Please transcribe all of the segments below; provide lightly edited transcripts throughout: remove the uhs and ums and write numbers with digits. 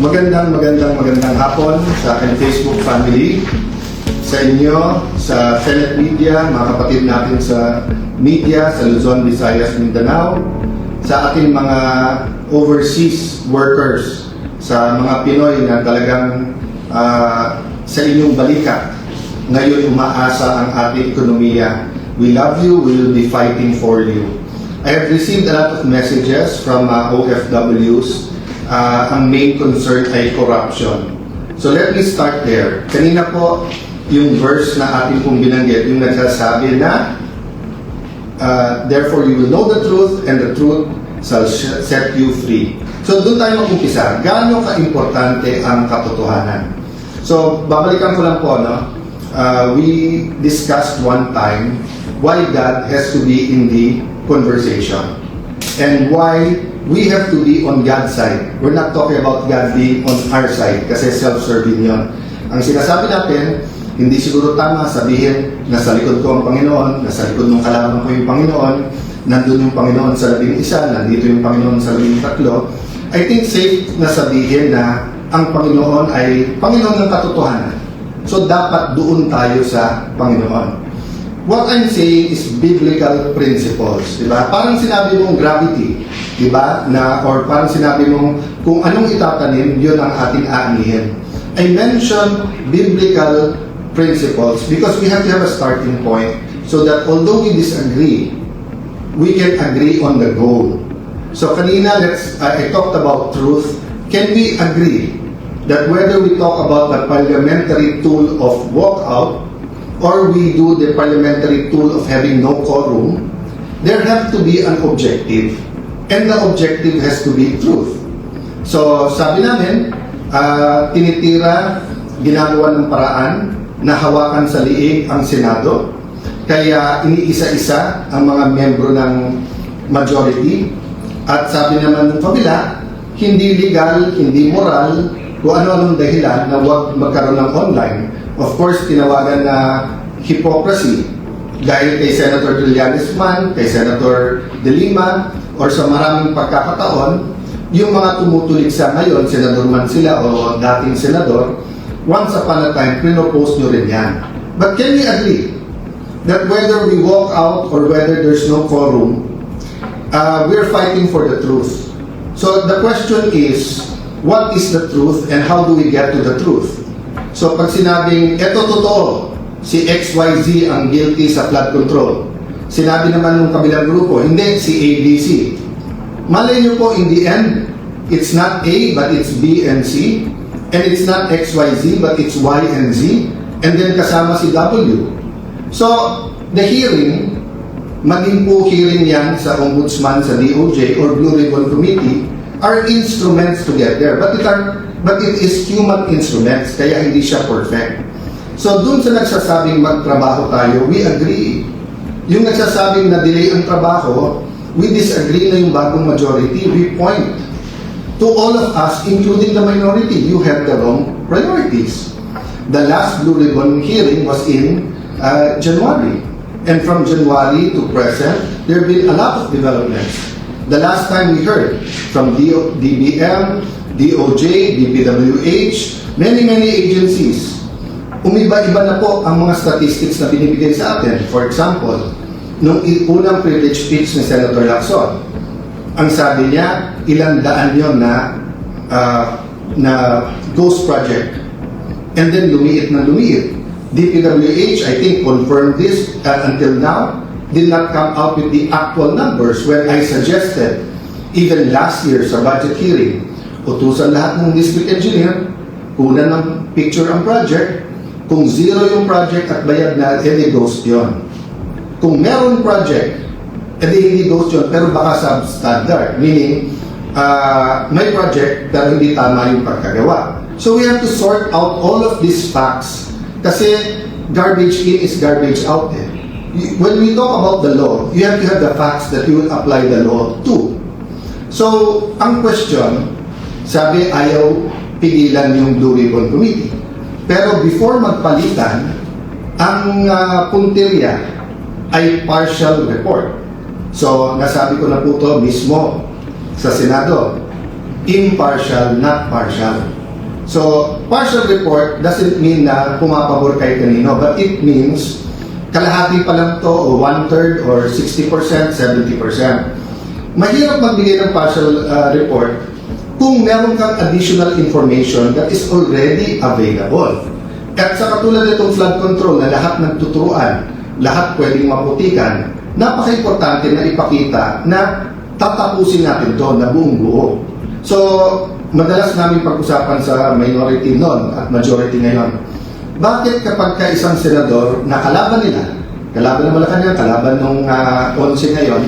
Magandang hapon sa aking Facebook family, sa inyo, sa Senate Media, mga kapatid natin sa media, sa Luzon, Visayas, Mindanao, sa ating mga overseas workers, sa mga Pinoy na talagang sa inyong balikat. Ngayon umaasa ang ating ekonomiya. We love you, we will be fighting for you. I have received a lot of messages from OFWs. Ang main concern ay corruption. So let me start there. Kanina po, yung verse na ating pong binanggit, yung nagsasabi na therefore you will know the truth and the truth shall set you free. So doon tayo mag-umpisa. Gaano ka-importante ang katotohanan? So babalikan ko lang po, no? We discussed one time why God has to be in the conversation and why we have to be on God's side. We're not talking about God being on our side kasi self-serving yun. Ang sinasabi natin, hindi siguro tama sabihin nasa likod ko ang Panginoon, nasa likod ng kalaban ko yung Panginoon, nandun yung Panginoon sa 11, nandito yung Panginoon sa 13. I think safe na sabihin na ang Panginoon ay Panginoon ng katotohanan. So dapat doon tayo sa Panginoon. What I'm saying is biblical principles, di ba? Parang sinabi mong gravity, di ba? Or parang sinabi mong kung anong itatanim, yun ang ating aanihin. I mentioned biblical principles because we have to have a starting point so that although we disagree, we can agree on the goal. So kanina, I talked about truth. Can we agree that whether we talk about the parliamentary tool of walkout or we do the parliamentary tool of having no quorum, there have to be an objective. And the objective has to be truth. So, sabi namin, tinitira, ginagawa ng paraan na hawakan sa liig ang Senado. Kaya iniisa-isa ang mga membro ng majority. At sabi naman ng kabila, hindi legal, hindi moral, kung ano-anong dahilan na huwag magkaroon ng online. Of course, tinawagan na hypocrisy dahil kay Senator Trillanes man, kay Senator De Lima, or sa maraming pagkakataon, yung mga tumutulig sa ngayon, senador man sila o dating senador, once upon a time, pinopose nyo rin yan. But can we agree that whether we walk out or whether there's no quorum, we're fighting for the truth? So the question is, what is the truth and how do we get to the truth? So pag sinabing, eto totoo, si XYZ ang guilty sa flood control. Sinabi naman ng kabilang grupo, hindi, si ABC. Malay nyo po, in the end, it's not A, but it's B and C. And it's not XYZ, but it's Y and Z. And then kasama si W. So, the hearing, maging po hearing yan sa Ombudsman, sa DOJ, or Blue Ribbon Committee, are instruments to get there. But it is human instruments, kaya hindi siya perfect. So, dun sa nagsasabing magtrabaho tayo, we agree. Yung nagsasabing na-delay ang trabaho, we disagree na yung bagong majority. We point to all of us, including the minority. You have the wrong priorities. The last Blue Ribbon hearing was in January. And from January to present, there have been a lot of developments. The last time we heard from DBM, DOJ, DPWH, many agencies, umiba-iba na po ang mga statistics na binibigay sa atin. For example, nung unang privilege speech ni Senator Lacson, ang sabi niya, ilang daan yun na ghost project. And then lumiit na lumiit. DPWH, I think, confirmed this until now, did not come out with the actual numbers when I suggested, even last year sa budget hearing, utusan lahat ng district engineer, kunan ng picture ang project, kung zero yung project at bayad na, edi ghost yun. Kung meron project, edi hindi ghost yun, pero baka substandard. Meaning, may project pero hindi tama yung pagkagawa. So we have to sort out all of these facts kasi garbage in is garbage out. When we talk about the law, you have to have the facts that you will apply the law to. So, ang question, sabi ayaw pigilan yung Blue Ribbon Committee. Pero before magpalitan, ang punteriya ay partial report. So, nasabi ko na po ito mismo sa Senado. impartial, not partial. So, partial report doesn't mean na pumapabor kay kanino, but it means kalahati pa lang to, o 1/3, or 60%, 70%. Mahirap magbigay ng partial report kung meron kang additional information that is already available. At sa katulad nitong flood control na lahat nagtuturuan, lahat pwedeng maputikan, napaka-importante na ipakita na tatapusin natin to na buong buo. So, madalas namin pag-usapan sa minority noon at majority ngayon, bakit kapag ka isang senador na kalaban nila, kalaban ng Malacanang, kalaban ng 11 ngayon,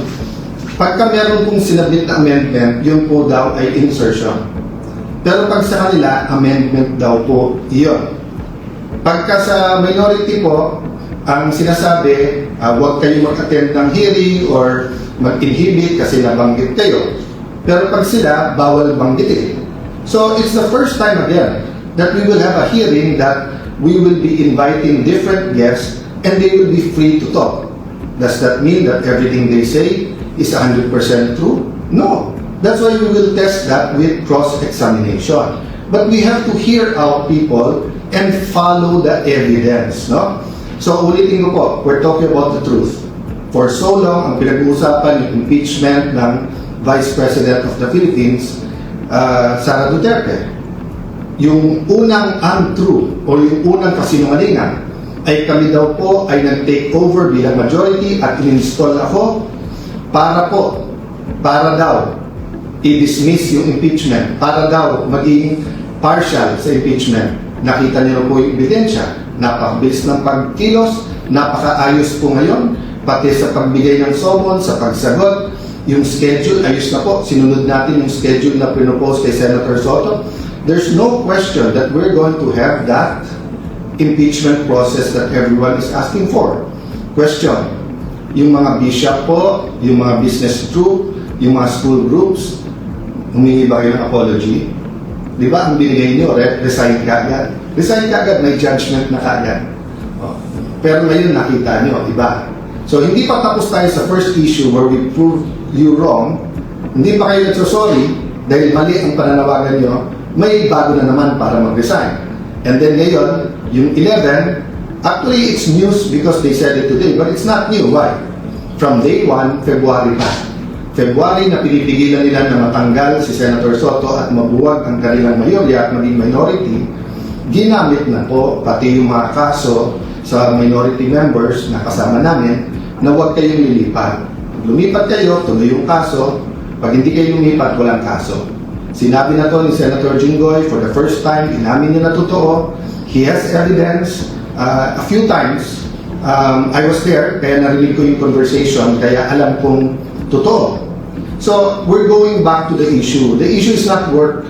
pagka meron pong sinabit na amendment, yun po daw ay insertion. Pero pag sa kanila, amendment daw po iyon. Pagka sa minority po, ang sinasabi, huwag kayo mag-attend ng hearing or mag-inhibit kasi nabanggit kayo. Pero pag sila, bawal banggitin. So, it's the first time again that we will have a hearing that we will be inviting different guests and they will be free to talk. Does that mean that everything they say is 100% true? No. That's why we will test that with cross-examination. But we have to hear out people and follow the evidence, no? So, ulitin ko po, we're talking about the truth. For so long, ang pinag-uusapan yung impeachment ng Vice President of the Philippines, Sara Duterte. Yung unang untrue o yung unang kasinungalingan ay kami daw po ay nag-take over bilang majority at in-install ako para daw i-dismiss yung impeachment, para daw maging partial sa impeachment. Nakita niyo po yung ebidensya, napakabilis ng pagkilos, napakaayos po ngayon, pati sa pagbigay ng summon, sa pagsagot, yung schedule, ayos na po, sinunod natin yung schedule na pinopose kay Senator Soto. There's no question that we're going to have that impeachment process that everyone is asking for. Question, yung mga bishop po, yung mga business group, yung mga school groups, humingi ba kayo ng apology? Di ba ang binigay nyo, resign ka agad? Resign ka agad, may judgment na kaagad. Oh. Pero ngayon nakita nyo, iba. So hindi pa tapos tayo sa first issue where we prove you wrong, hindi pa kayo nagsosorry dahil mali ang pananawagan nyo, may bago na naman para mag-resign. And then ngayon, yung 11, actually it's news because they said it today, but it's not new. Why? From day 1, February pa. February na pinipigilan nila na matanggal si Senator Soto at mabuwag ang kanilang mayorya at maging minority, ginamit na po pati yung mga kaso sa minority members na kasama namin na huwag kayong lilipat. Pag lumipat kayo, tuloy yung kaso. Pag hindi kayo lumipat, walang kaso. Sinabi na to ni Senator Jinggoy for the first time, inamin niya na totoo. He has evidence. A few times, I was there, kaya narinig ko yung conversation, kaya alam kong totoo. So, we're going back to the issue. The issue is not work.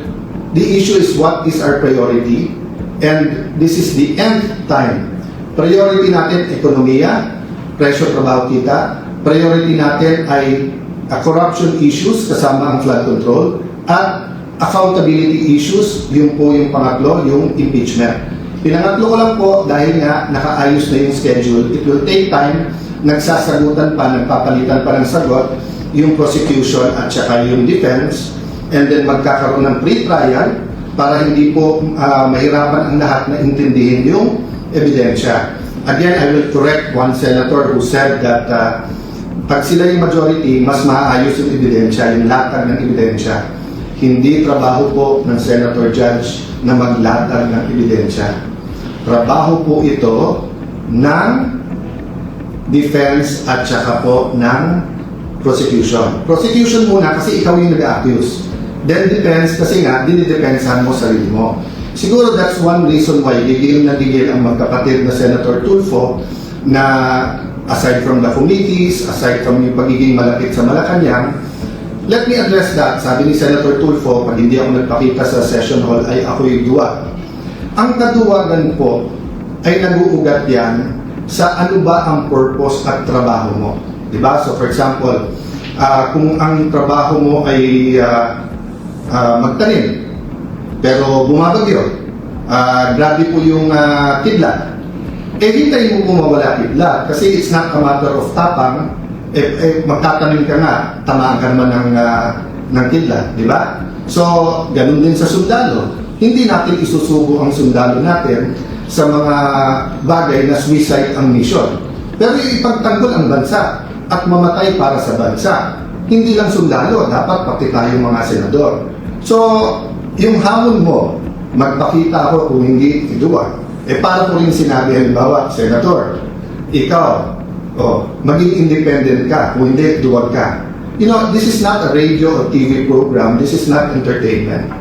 The issue is what is our priority. And this is the end time. Priority natin, ekonomiya, presyo trabaho kita. Priority natin ay corruption issues, kasama ang flood control. At accountability issues, yung po yung pangatlo, yung impeachment. Pinangatlo ko lang po dahil nga nakaayos na yung schedule. It will take time. Nagsasagutan pa, nagpapalitan pa ng sagot yung prosecution at saka yung defense, and then magkakaroon ng pre-trial para hindi po mahirapan ang lahat na intindihin yung ebidensya. Again, I will correct one senator who said that pag sila yung majority, mas maayos yung ebidensya, yung latag ng ebidensya. Hindi trabaho po ng senator judge na maglatag ng ebidensya. Trabaho po ito ng defense at saka po ng prosecution. Prosecution muna kasi ikaw yung nag-accuse. Then defense kasi nga, dinidepensahan mo sarili mo. Siguro that's one reason why gigil ang magkapatid na Senator Tulfo na aside from the committees, aside from yung pagiging malapit sa Malacanang, let me address that. Sabi ni Senator Tulfo, pag hindi ako nagpakita sa session hall ay ako'y duwag. Ang kaduwagan po ay nag-uugat yan sa ano ba ang purpose at trabaho mo. Diba? So for example, kung ang trabaho mo ay magtanim, pero bumabagyo, grabe po yung kidlat, hintayin mo po mawala kidlat kasi it's not a matter of tapang. Magtatanim ka nga, tamaan ka naman ng kidlat, di ba? So, ganun din sa sundalo. Hindi natin isusubo ang sundalo natin sa mga bagay na suicide ang mission. Pero ipagtanggol ang bansa at mamatay para sa bansa. Hindi lang sundalo, dapat pati tayong mga senador. So, yung hamon mo, magpakita ako kung hindi, iduwa. Para ko rin sinabi, halimbawa, Senator, ikaw, maging independent ka, kung hindi, duwag ka. You know, this is not a radio or TV program, this is not entertainment.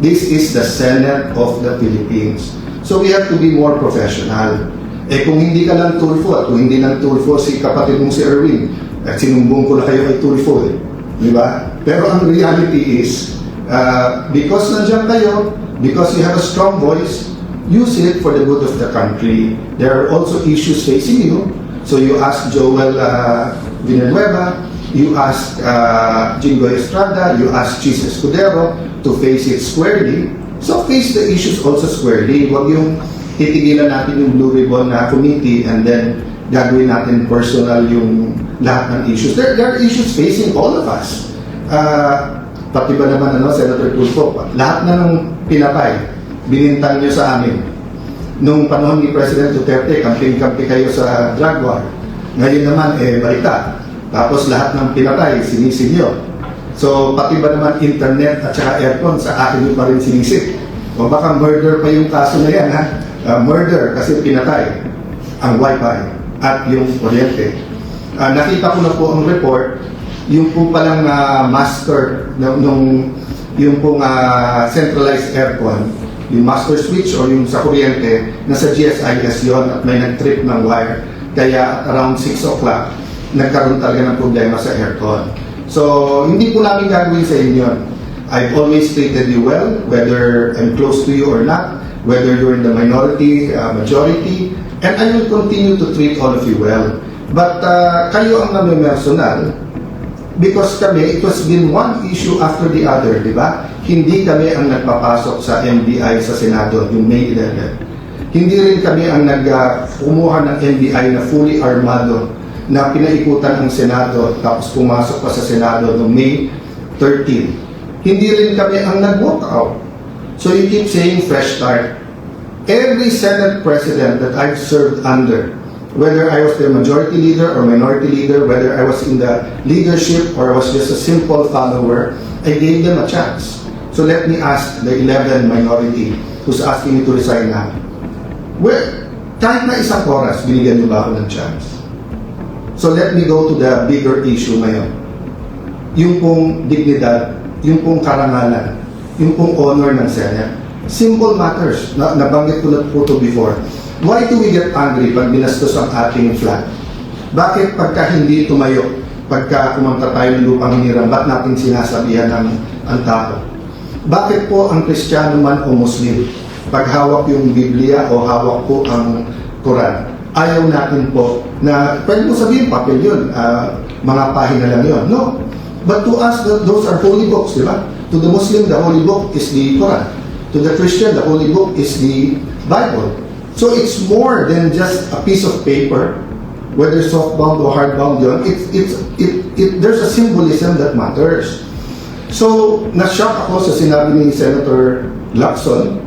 This is the Senate of the Philippines. So we have to be more professional. Kung hindi ka lang tulfo, at kung hindi lang tulfo si kapatid mong si Erwin, at sinumbong ko na kayo kay tulfo, di ba? Pero ang reality is, because nandiyan kayo, because you have a strong voice, use it for the good of the country. There are also issues facing you. So you ask Joel Villanueva, you ask Jingoy Estrada, you ask Chis Escudero to face it squarely. So face the issues also squarely. Huwag yung titigilan natin yung Blue Ribbon na committee and then gagawin natin personal yung lahat ng issues. There are issues facing all of us. Pati ba naman, Senator Tulfo, lahat na ng pinapay, binintang nyo sa amin. Nung panahon ni President Duterte, kamping-kampi kayo sa drug war. Ngayon naman, balita. Tapos lahat ng pinatay, sinisin nyo. So, pati ba naman internet at saka aircon, sa akin nyo pa rin sinisip. O baka murder pa yung kaso na yan, ha? Murder kasi pinatay ang wifi at yung kuryente. Nakita ko na po ang report, yung po palang master, yung pong centralized aircon, yung master switch or yung sa kuryente, nasa GSIS yon at may nag-trip ng wire. Kaya around 6 o'clock, nagkaroon talaga ng problema sa aircon. So, hindi po namin gagawin sa inyo. I've always treated you well, whether I'm close to you or not, whether you're in the minority, majority, and I will continue to treat all of you well. But kayo ang namimersonal, because kami, it has been one issue after the other, di ba? Hindi kami ang nagpapasok sa NBI sa Senado, yung May 11. Hindi rin kami ang kumuha ng NBI na fully armado na pinaikutan ang Senado tapos pumasok pa sa Senado noong May 13. Hindi rin kami ang nag-walk out. So you keep saying fresh start. Every Senate President that I've served under, whether I was the majority leader or minority leader, whether I was in the leadership or I was just a simple follower, I gave them a chance. So let me ask the 11 minority who's asking me to resign now. Well, kahit na isang oras, binigyan niyo ba ako ng chance? So let me go to the bigger issue ngayon. Yung pong dignidad, yung pong karangalan, yung pong honor ng Senate. Simple matters. Nabanggit ko na po ito before. Why do we get angry pag binastos ang ating flag? Bakit pagka hindi tumayo, pagka kumanta tayo ng lupang hiniram, ba't natin sinasabihan ang tao? Bakit po ang Kristiyano man o Muslim, pag hawak yung Biblia o hawak po ang Quran, ayaw natin po na, pwede mo sabihin, papel yun, mga pahina lang yun. No. But to us, those are holy books, di ba? To the Muslim, the holy book is the Quran. To the Christian, the holy book is the Bible. So it's more than just a piece of paper, whether soft-bound or hard-bound yun. There's a symbolism that matters. So, na-shock ako sa sinabi ni Senator Lacson.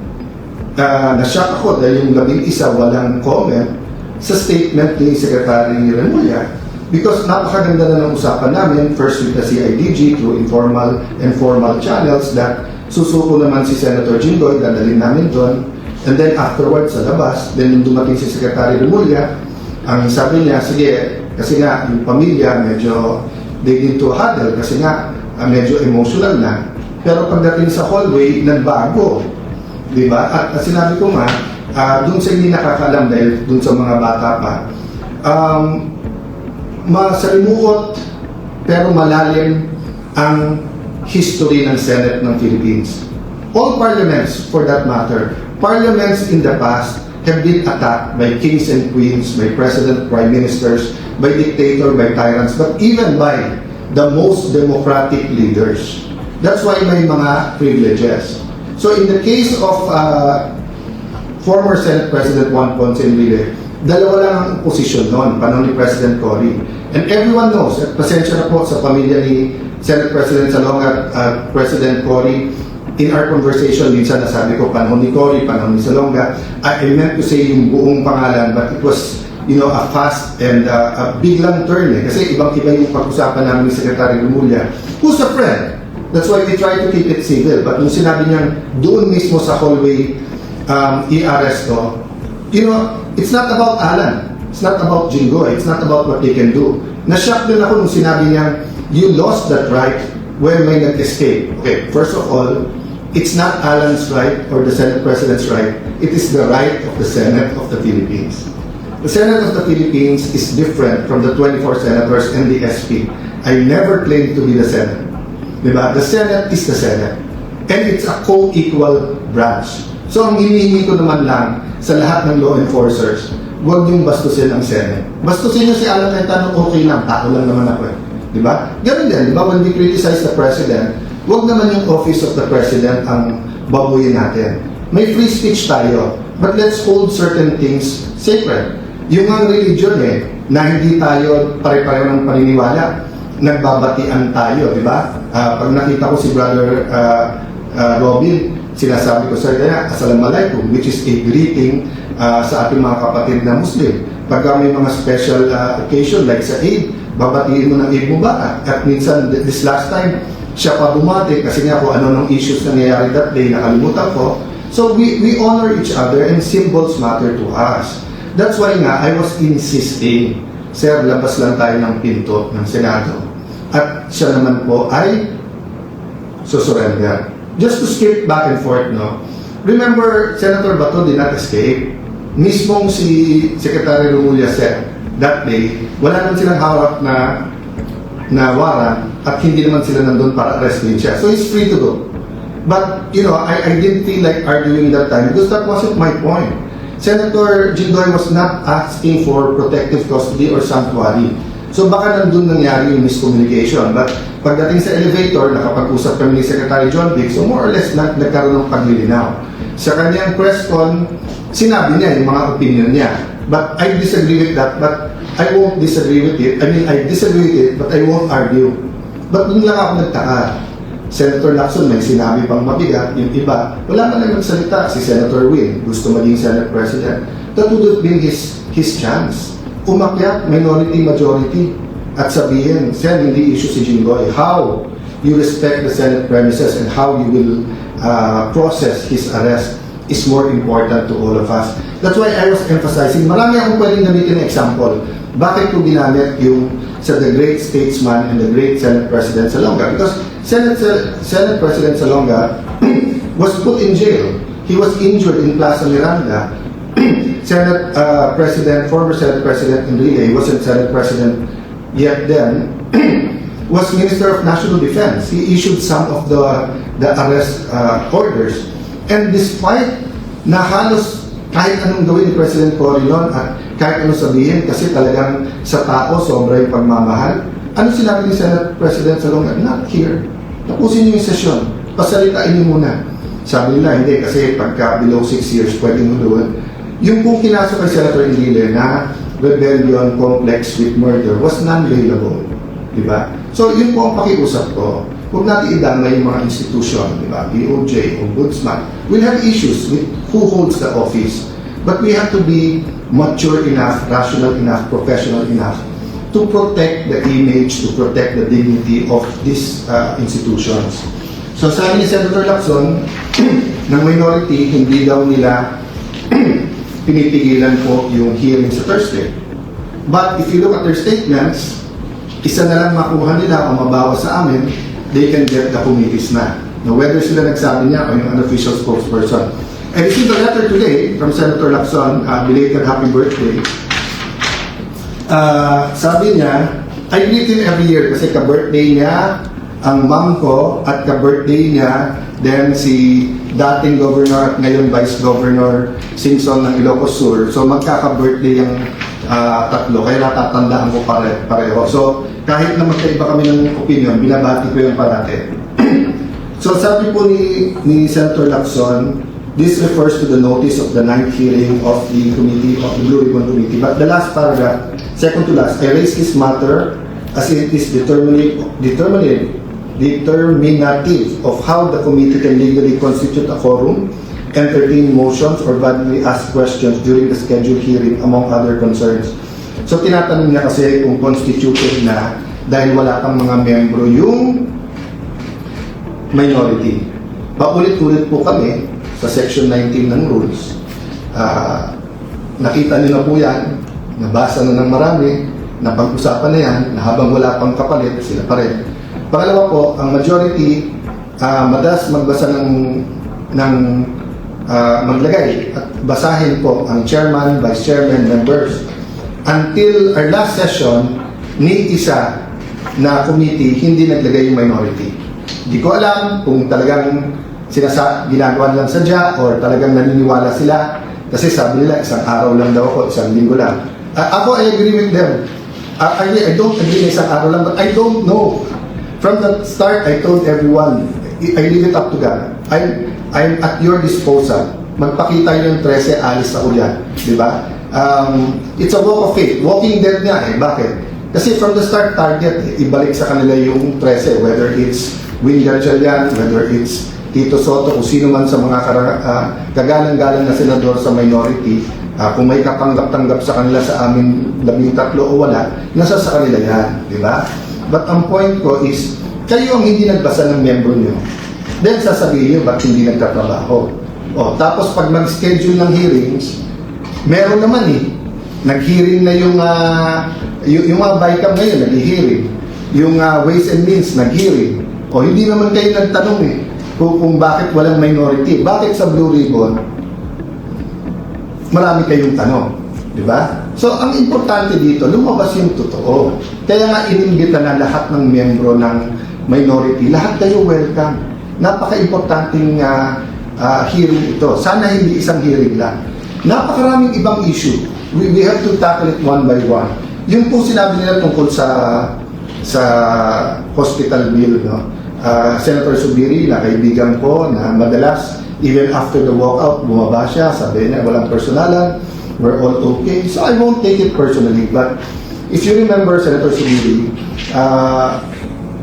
Na-shock ako dahil yung 11 walang comment sa statement ni Secretary Remulla. Because napakaganda na ng usapan namin, first with the CIDG through informal and formal channels that susuko naman si Senator Jinggoy, dadalhin namin doon. And then afterwards sa labas, then nung dumating si Secretary Remulla, ang sabi niya, sige, kasi nga yung pamilya medyo they need to huddle kasi nga medyo emotional na. Pero pagdating sa hallway, nagbago. Diba? At sinabi ko nga, dun sa hindi nakakalam dahil dun sa mga bata pa, masalimuot pero malalim ang history ng Senate ng Philippines. All parliaments, for that matter, parliaments in the past have been attacked by kings and queens, by president, prime ministers, by dictator, by tyrants, but even by the most democratic leaders. That's why may mga privileges. So in the case of former Senate President Juan Ponce Enrile, dalawa lang ang posisyon noon, panahon ni President Cory. And everyone knows, at pasensya na po sa pamilya ni Senate President Salonga at President Cory, in our conversation, minsan nasabi ko, panahon ni Cory, panahon ni Salonga, I meant to say yung buong pangalan, but it was, a fast and a biglang turn eh. Kasi ibang-iba yung pag-usapan namin ni Secretary Remulla, who's a friend. That's why we try to keep it civil. But nung sinabi niyang doon mismo sa hallway, i-arresto, it's not about Alan. It's not about Jinggoy. It's not about what they can do. Na-shock din ako nung sinabi niyang, you lost that right when may nag-escape. Okay, first of all, it's not Alan's right or the Senate President's right. It is the right of the Senate of the Philippines. The Senate of the Philippines is different from the 24 senators and the SP. I never claimed to be the Senate. Diba? The Senate is the Senate. And it's a co-equal branch. So ang hinihingi ko naman lang sa lahat ng law enforcers, huwag niyong bastusin ang Senate. Bastusin niyo si Alan Cayetano, okay lang, tao lang naman ako eh. Diba? Ganun din, diba? When we criticize the President, huwag naman yung office of the President ang babuyin natin. May free speech tayo, but let's hold certain things sacred. Yung ang religion na hindi tayo pare-pareho ng paniniwala, nagbabatian tayo, di ba? Pag nakita ko si Brother Robin, sinasabi ko sa kanya, Assalamualaikum, which is a greeting sa ating mga kapatid na Muslim. Pagka may mga special occasion like sa Eid, babatiin mo ng Eid Mubarak. At minsan, this last time, siya pa bumati kasi nga kung ano ng issues na nangyayari that day, nakalimutan ko. So we honor each other and symbols matter to us. That's why nga, I was insisting, Sir, labas lang tayo ng pinto ng Senado. At siya naman po ay susurrender. Just to skip back and forth, no? Remember, Senator Bato did not escape. Mismong si Secretary Remulla said that day, wala naman silang hawak na warrant at hindi naman sila nandun para arrestin siya. So he's free to go. But, I didn't feel like arguing that time because that wasn't my point. Senator Jinggoy was not asking for protective custody or sanctuary. So baka nandun nangyari yung miscommunication. But pagdating sa elevator, nakapag-usap kami ni Secretary John Vic, so more or less nagkaroon ng paglilinaw. Sa kanyang press con, sinabi niya yung mga opinion niya. But I disagree with that, but I won't disagree with it. I mean, I disagree with it, but I won't argue. But dun lang ako nagtaka. Senator Lacson may sinabi pang mabigat, yung iba, wala man lang nagsalita. Si Senator Win, gusto maging Senate President. That would have been his chance. Umakyat, minority, majority, at sabihin, Sen, hindi issue si Jinggoy. How you respect the Senate premises and how you will process his arrest is more important to all of us. That's why I was emphasizing, marami akong pwedeng gamitin na example. Bakit ko ginamit yung sa the great statesman and the great Senate President Salonga? Because Senate President Salonga was put in jail. He was injured in Plaza Miranda. Former Senate President Enrile, he wasn't Senate President yet then, was Minister of National Defense. He issued some of the arrest orders. And despite na halos kahit anong gawin ni President Cory noon at kahit anong sabihin, kasi talagang sa tao sobra yung pagmamahal, ano sinabi ni Senate President Salonga? Not here. Tapusin niyo yung sesyon. Pasalitain niyo muna. Sabi nila, hindi, kasi pagka below 6 years, pwedeng mo doon. Yung kung kinasok kay Senator Enrile na rebellion complex with murder was non-bailable. Diba? So, yun po ang pakiusap ko. Huwag natin idamay yung mga institusyon, diba? DOJ, Ombudsman. We'll have issues with who holds the office. But we have to be mature enough, rational enough, professional enough to protect the image, to protect the dignity of these institutions. So sabi ni Senator Lacson, ng minority, hindi daw nila pinipigilan po yung hearing sa Thursday. But if you look at their statements, isa na lang makuha nila o mabawas sa amin, they can get the committees na. Now, whether sila nagsabi niya o yung unofficial spokesperson. I received a letter today from Senator Lacson, belated happy birthday. Sabi niya, I greet him every year kasi ka-birthday niya ang mom ko at ka-birthday niya then si dating governor at ngayon vice governor Singson ng Ilocos Sur. So magkaka-birthday yung tatlo kaya natatandaan ko pareho. So kahit na magkaiba kami ng opinion, binabati ko yung parate. So sabi po ni Senator Lacson, this refers to the notice of the 9th hearing of the committee, of the Blue Ribbon Committee. But the last paragraph, second to last, I raise this matter as it is determined determinative of how the committee can legally constitute a quorum, entertain motions, or validly ask questions during the scheduled hearing, among other concerns. So tinatanong niya kasi kung constituted na dahil wala pang mga membro yung minority. Paulit-ulit po kami sa section 19 ng rules. Nakita niyo na po yan, nabasa na ng marami, napag-usapan na yan, na habang wala pang kapalit, sila pa rin. Pangalawa po, ang majority, madalas magbasa maglagay at basahin po ang chairman, vice chairman, members. Until our last session, ni isa na committee, hindi naglagay yung minority. Hindi ko alam kung talagang ginagawa lang sadya or talagang naniniwala sila. Kasi sabi nila, isang araw lang daw ako, isang linggo lang. Ako, I agree with them. I don't agree na isang araw lang, but I don't know. From the start, I told everyone, I leave it up to God. I'm at your disposal. Magpakita yung 13, alis ako yan. Di ba? It's a walk of faith. Walking dead nga eh. Bakit? Kasi from the start, target, ibalik sa kanila yung 13. Whether it's Win Gatchalian, whether it's Tito Soto, kung sino man sa mga kagalang-galang na senador sa minority, kung may katanggap-tanggap sa kanila sa amin 13 o wala, nasa sa kanila yan. Di ba? But ang point ko is, kayo ang hindi nagbasa ng membro nyo. Then sasabihin nyo, ba't hindi nagtatrabaho? Tapos pag mag-schedule ng hearings, meron naman eh. Nag-hearing na yung mga BICAM ngayon, nag-hearing. Yung Ways and Means, nag-hearing. Hindi naman kayo nagtanong eh, kung bakit walang minority. Bakit sa Blue Ribbon, marami kayong tanong. Di ba? So, ang importante dito, lumabas yung totoo. Kaya nga inimbita na lahat ng membro ng minority. Lahat kayo welcome. Napaka-importanting hearing ito. Sana hindi isang hearing lang. Napakaraming ibang issue. We have to tackle it one by one. Yung po sinabi nila tungkol sa hospital bill, no? Senator Subiri, na kaibigan ko, na madalas, even after the walkout, bumaba siya, sabi niya, walang personalan, we're all okay. So I won't take it personally, but if you remember, Senator Subiri,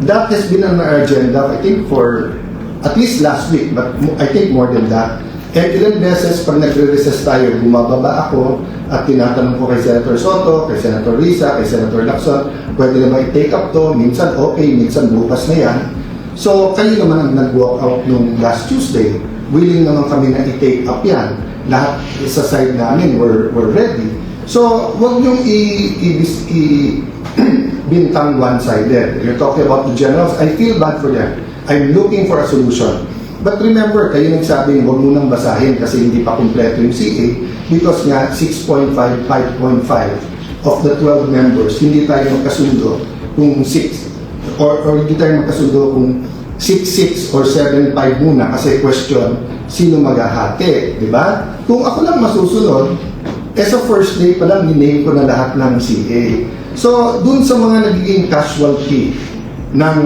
that has been on our agenda, I think, for at least last week, but I think more than that. And ilang beses, pag nagre-recess tayo, bumababa ako at tinatanong ko kay Senator Soto, kay Senator Risa, kay Senator Lacson, pwede na ba i-take up to? Minsan okay, minsan bukas na yan. So, kayo naman ang nag-walk out nung last Tuesday. Willing naman kami na i-take up yan. Lahat sa side namin, we're ready. So, huwag niyong bintang one-sided. You're talking about the generals. I feel bad for them. I'm looking for a solution. But remember, kayo nagsabing huwag mo nang basahin kasi hindi pa kumpleto yung CA because nga 6.5, 5.5 of the 12 members, hindi tayo magkasundo kung 6 or hindi tayo magkasundo kung 6, 6 or 7, 5 muna kasi question, sino maghahati, di ba? Kung ako lang masusunod, sa first day pa lang, niname ko na lahat ng CA. So, dun sa mga nagiging casualty ng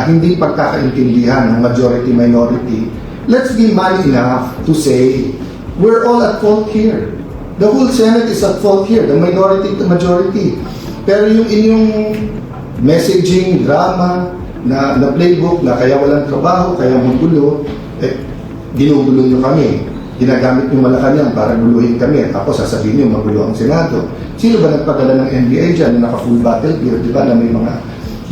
hindi pagkakaintindihan ng majority-minority, let's be man enough to say, we're all at fault here. The whole Senate is at fault here, the minority to majority. Pero yung inyong messaging, drama, na playbook na kaya walang trabaho, kaya magulo, ginugulo nyo kami. Ginagamit nyo Malacanang para guluhin kami. Tapos sasabihin nyo, magulo ang Senado. Sino ba nagpadala ng NBI dyan na naka-full battle gear, di ba, na may mga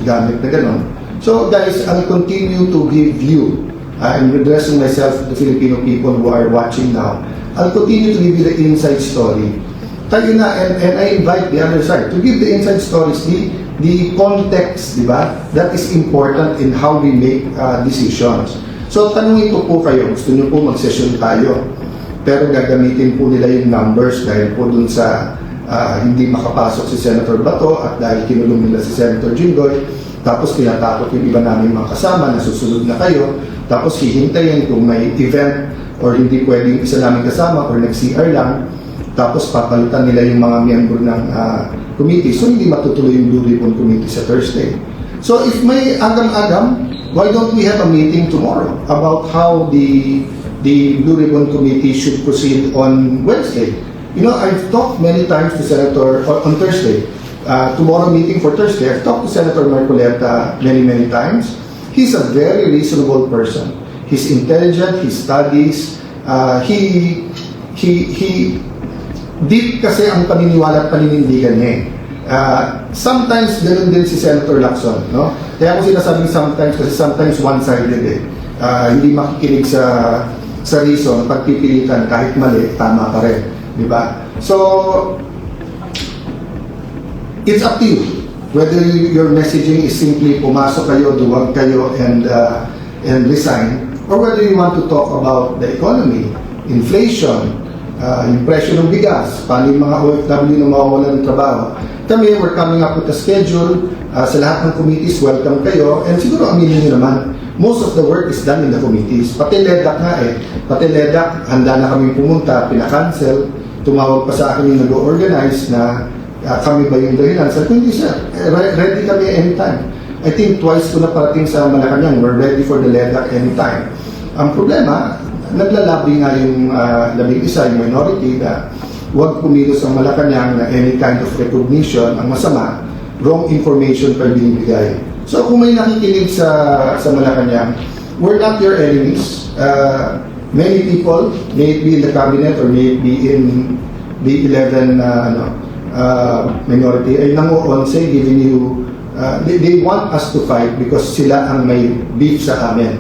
gamit na gano'n? So guys, I'll continue to give you, I'm addressing myself to the Filipino people who are watching now, I'll continue to give you the inside story. Tayo na, and I invite the other side to give the inside stories, the context, di ba? That is important in how we make decisions. So, tanungin ko po kayo, gusto nyo po mag-session tayo, pero gagamitin po nila yung numbers dahil po dun sa hindi makapasok si Senator Bato at dahil kinulong nila si Senator Jinggoy, tapos tinatakot yung iba namin mga kasama na susunod na kayo, tapos hihintayin kung may event or hindi pwedeng isa namin kasama or nag-CR lang, tapos papalitan nila yung mga miyembro ng committee. So, hindi matutuloy yung Blue Ribbon Committee sa Thursday. So, if may agam-agam, why don't we have a meeting tomorrow about how the Blue Ribbon Committee should proceed on Wednesday? You know, I've talked many times to Senator, on Thursday, tomorrow meeting for Thursday, I've talked to Senator Marcoleta many times. he's a very reasonable person. He's intelligent, he studies, he deep kasi ang paniniwala at paninindigan niya eh. Sometimes ganun din si Senator Lacson, no? Kaya ako sinasabing sometimes kasi sometimes one-sided eh. Hindi makikinig sa reason, pagpipilitan kahit mali, tama pa rin, di ba? So it's up to you whether your messaging is simply pumasok kayo, duwag kayo, and resign, or whether you want to talk about the economy, inflation, yung presyo ng bigas, paano yung mga OFW na mawawalan ng trabaho. Kami, we're coming up with a schedule. Sa lahat ng committees, welcome kayo. And siguro aminin nyo naman, most of the work is done in the committees. Pati LEDAC nga eh. Pati LEDAC, handa na kami pumunta, pinakancel. Tumawag pa sa akin yung nag-organize na kami ba yung dahilan. Sabi ko, hindi sir, ready kami anytime. I think twice ko na parating sa Malacanang, we're ready for the LEDAC anytime. Ang problema, naglalabi nga yung labing isa, yung minority, na huwag kumilos ang Malacanang na any kind of recognition. Ang masama, wrong information pa binibigay. So kung may nakikinig sa Malacanang, we're not your enemies. Many people, may it be in the cabinet or may it be in the 11 minority, ay nanguonse giving you, they want us to fight because sila ang may beef sa amin.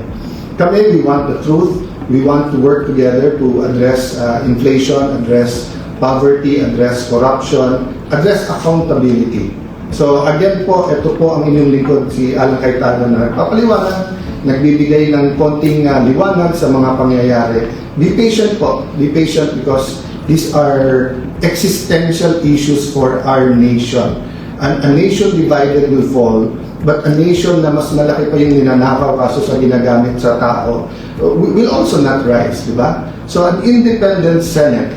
Kami, we want the truth. We want to work together to address inflation, address poverty, address corruption, address accountability. So again po, ito po ang inyong lingkod, si Alan Cayetano, na nagpapaliwanag, nagbibigay ng konting liwanag sa mga pangyayari. Be patient po. Be patient because these are existential issues for our nation. A nation divided will fall, but a nation na mas malaki pa yung ninanakaw kaso sa ginagamit sa tao will also not rise, di ba? So an independent Senate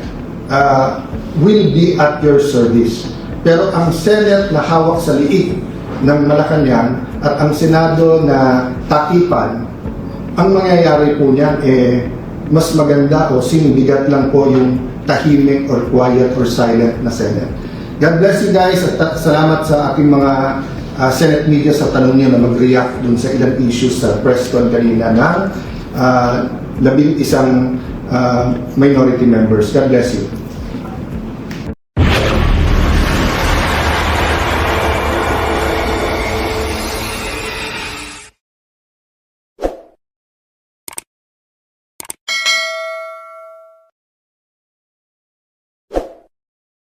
will be at your service. Pero ang Senate na hawak sa liig ng Malacanang at ang Senado na takipan, ang mangyayari po niyan mas maganda o sinibigat lang po yung tahimik or quiet or silent na Senate. God bless you guys at salamat sa aking mga Senate media sa tanong niyo na mag-react dun sa ilang issues sa press con kanina ng 11 minority members. God bless you.